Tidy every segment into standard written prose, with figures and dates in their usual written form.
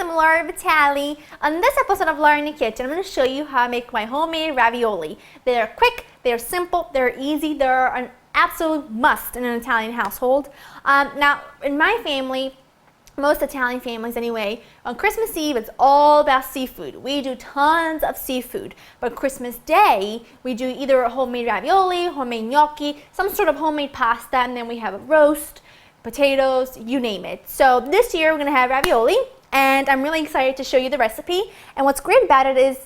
I'm Laura Vitale. On this episode of Laura in the Kitchen, I'm going to show you how I make my homemade ravioli. They're quick, they're simple, they're easy, they're an absolute must in an Italian household. Now, in my family, most Italian families anyway, on Christmas Eve it's all about seafood. We do tons of seafood. But Christmas Day, we do either a homemade ravioli, homemade gnocchi, some sort of homemade pasta, and then we have a roast, potatoes, you name it. So this year we're going to have ravioli, and I'm really excited to show you the recipe. And what's great about it is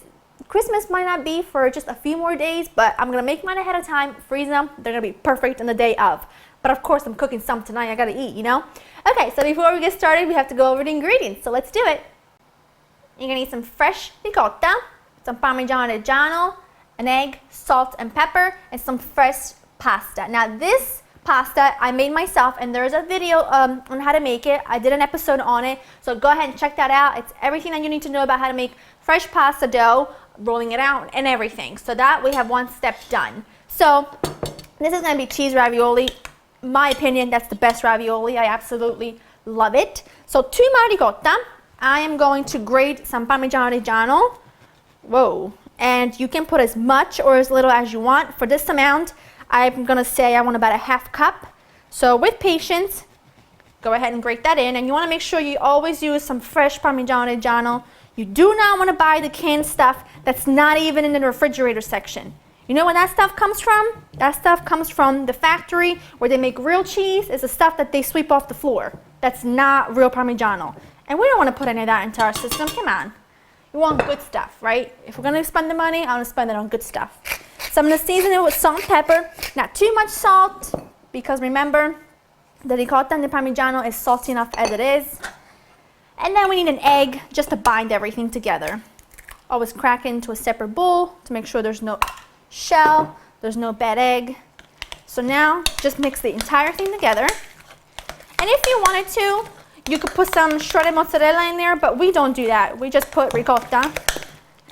Christmas might not be for just a few more days, but I'm going to make mine ahead of time, freeze them, they're going to be perfect on the day of. But of course I'm cooking some tonight, I got to eat, you know? Okay, so before we get started, we have to go over the ingredients, so let's do it. You're going to need some fresh ricotta, some parmesan reggiano, an egg, salt and pepper, and some fresh pasta. Now this pasta I made myself, and there's a video on how to make it. I did an episode on it, so go ahead and check that out. It's everything that you need to know about how to make fresh pasta dough, rolling it out, and everything. So that we have one step done. So this is going to be cheese ravioli. In my opinion, that's the best ravioli. I absolutely love it. So to my ricotta, I am going to grate some parmesan reggiano. Whoa. And you can put as much or as little as you want. For this amount, I'm going to say I want about a half cup. So with patience, go ahead and grate that in. And you want to make sure you always use some fresh parmesan reggiano. You do not want to buy the canned stuff that's not even in the refrigerator section. You know where that stuff comes from? That stuff comes from the factory where they make real cheese. It's the stuff that they sweep off the floor. That's not real Parmigiano. And we don't want to put any of that into our system. Come on. We want good stuff, right? If we're going to spend the money, I want to spend it on good stuff. So I'm going to season it with salt and pepper. Not too much salt, because remember, the ricotta and the Parmigiano is salty enough as it is. And then we need an egg just to bind everything together. Always crack it into a separate bowl to make sure there's no shell, there's no bad egg. So now just mix the entire thing together. And if you wanted to, you could put some shredded mozzarella in there, but we don't do that. We just put ricotta,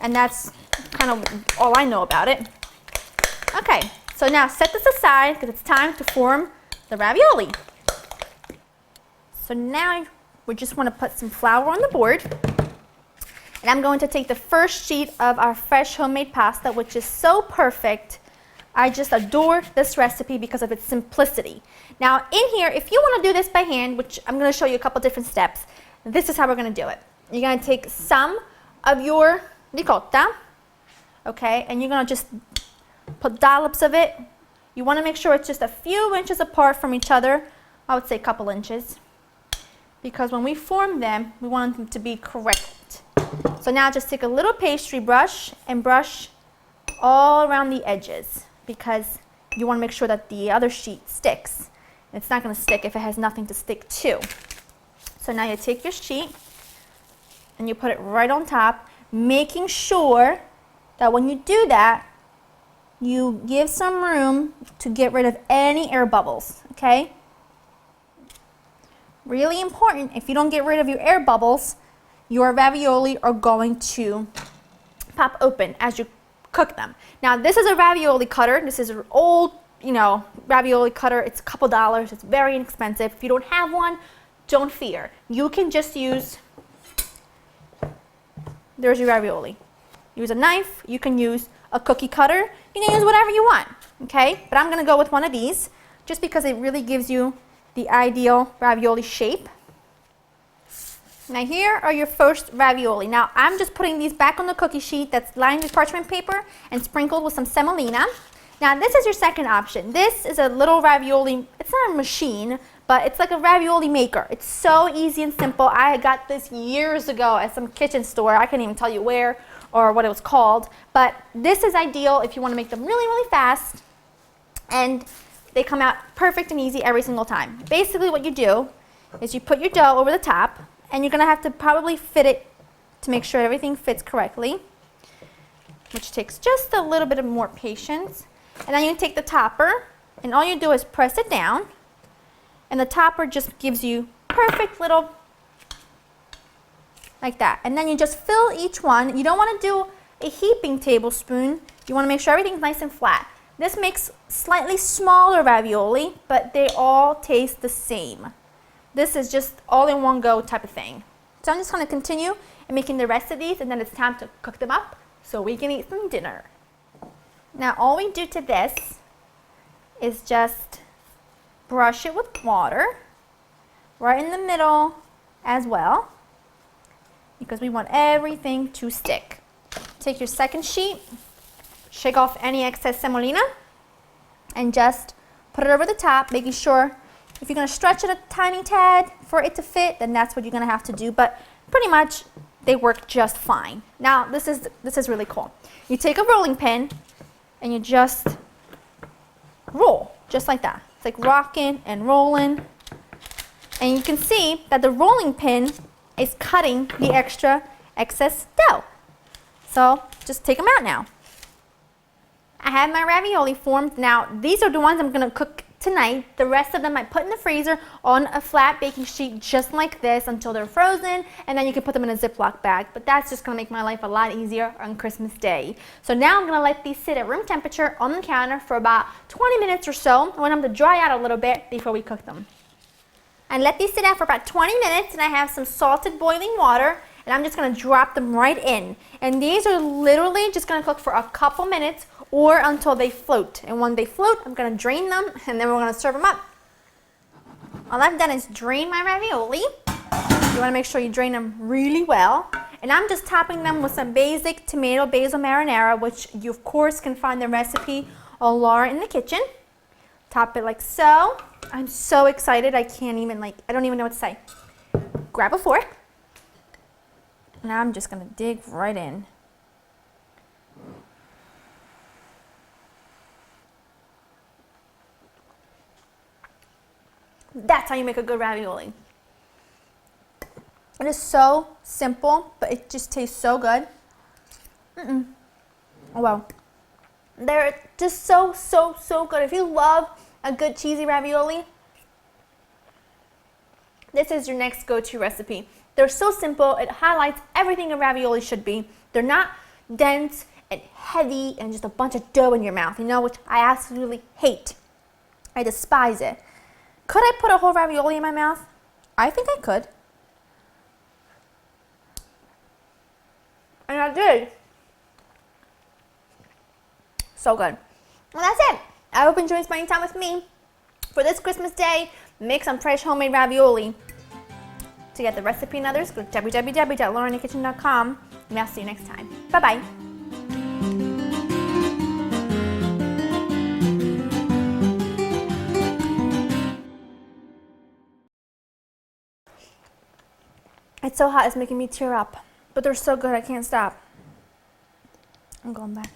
and that's kind of all I know about it. Okay, so now set this aside because it's time to form the ravioli. So now we just want to put some flour on the board. And I'm going to take the first sheet of our fresh homemade pasta, which is so perfect. I just adore this recipe because of its simplicity. Now in here, if you want to do this by hand, which I'm going to show you a couple different steps, this is how we're going to do it. You're going to take some of your ricotta, okay, and you're going to just put dollops of it. You want to make sure it's just a few inches apart from each other. I would say a couple inches, because when we form them, we want them to be correct. So now just take a little pastry brush and brush all around the edges, because you want to make sure that the other sheet sticks. It's not going to stick if it has nothing to stick to. So now you take your sheet and you put it right on top, making sure that when you do that, you give some room to get rid of any air bubbles, okay? Really important, if you don't get rid of your air bubbles, your ravioli are going to pop open as you cook them. Now this is a ravioli cutter. This is an old, ravioli cutter. It's a couple dollars. It's very inexpensive. If you don't have one, don't fear. You can just use, there's your ravioli. Use a knife. You can use a cookie cutter. You can use whatever you want, okay? But I'm going to go with one of these just because it really gives you the ideal ravioli shape. Now here are your first ravioli. Now I'm just putting these back on the cookie sheet that's lined with parchment paper and sprinkled with some semolina. Now this is your second option. This is a little ravioli, it's not a machine, but it's like a ravioli maker. It's so easy and simple. I got this years ago at some kitchen store. I can't even tell you where or what it was called, but this is ideal if you want to make them really, really fast, and they come out perfect and easy every single time. Basically what you do is you put your dough over the top, and you're going to have to probably fit it to make sure everything fits correctly, which takes just a little bit of more patience. And then you take the topper, and all you do is press it down, and the topper just gives you perfect little, like that. And then you just fill each one. You don't want to do a heaping tablespoon. You want to make sure everything's nice and flat. This makes slightly smaller ravioli, but they all taste the same. This is just all in one go type of thing. So I'm just going to continue and making the rest of these, and then it's time to cook them up so we can eat some dinner. Now all we do to this is just brush it with water right in the middle as well, because we want everything to stick. Take your second sheet, shake off any excess semolina, and just put it over the top, making sure if you're going to stretch it a tiny tad for it to fit, then that's what you're going to have to do, but pretty much they work just fine. Now this is really cool. You take a rolling pin and you just roll, just like that. It's like rocking and rolling, and you can see that the rolling pin is cutting the excess dough. So just take them out now. I have my ravioli formed. Now these are the ones I'm going to cook tonight. The rest of them I put in the freezer on a flat baking sheet just like this until they're frozen, and then you can put them in a Ziploc bag. But that's just going to make my life a lot easier on Christmas Day. So now I'm going to let these sit at room temperature on the counter for about 20 minutes or so. I want them to dry out a little bit before we cook them. And let these sit out for about 20 minutes, and I have some salted boiling water, and I'm just going to drop them right in. And these are literally just going to cook for a couple minutes or until they float. And when they float, I'm going to drain them, and then we're going to serve them up. All I've done is drain my ravioli. You want to make sure you drain them really well. And I'm just topping them with some basic tomato basil marinara, which you of course can find the recipe on Laura in the Kitchen. Top it like so. I'm so excited, I don't even know what to say. Grab a fork. Now I'm just going to dig right in. That's how you make a good ravioli. It is so simple, but it just tastes so good. Oh wow. They're just so good. If you love a good cheesy ravioli, this is your next go-to recipe. They're so simple, it highlights everything a ravioli should be. They're not dense and heavy and just a bunch of dough in your mouth, which I absolutely hate. I despise it. Could I put a whole ravioli in my mouth? I think I could. And I did. So good. Well, that's it. I hope you enjoyed spending time with me. For this Christmas Day, make some fresh homemade ravioli. To get the recipe and others, go to www.laurainthekitchen.com, and I'll see you next time. Bye-bye. It's so hot, it's making me tear up. But they're so good, I can't stop. I'm going back.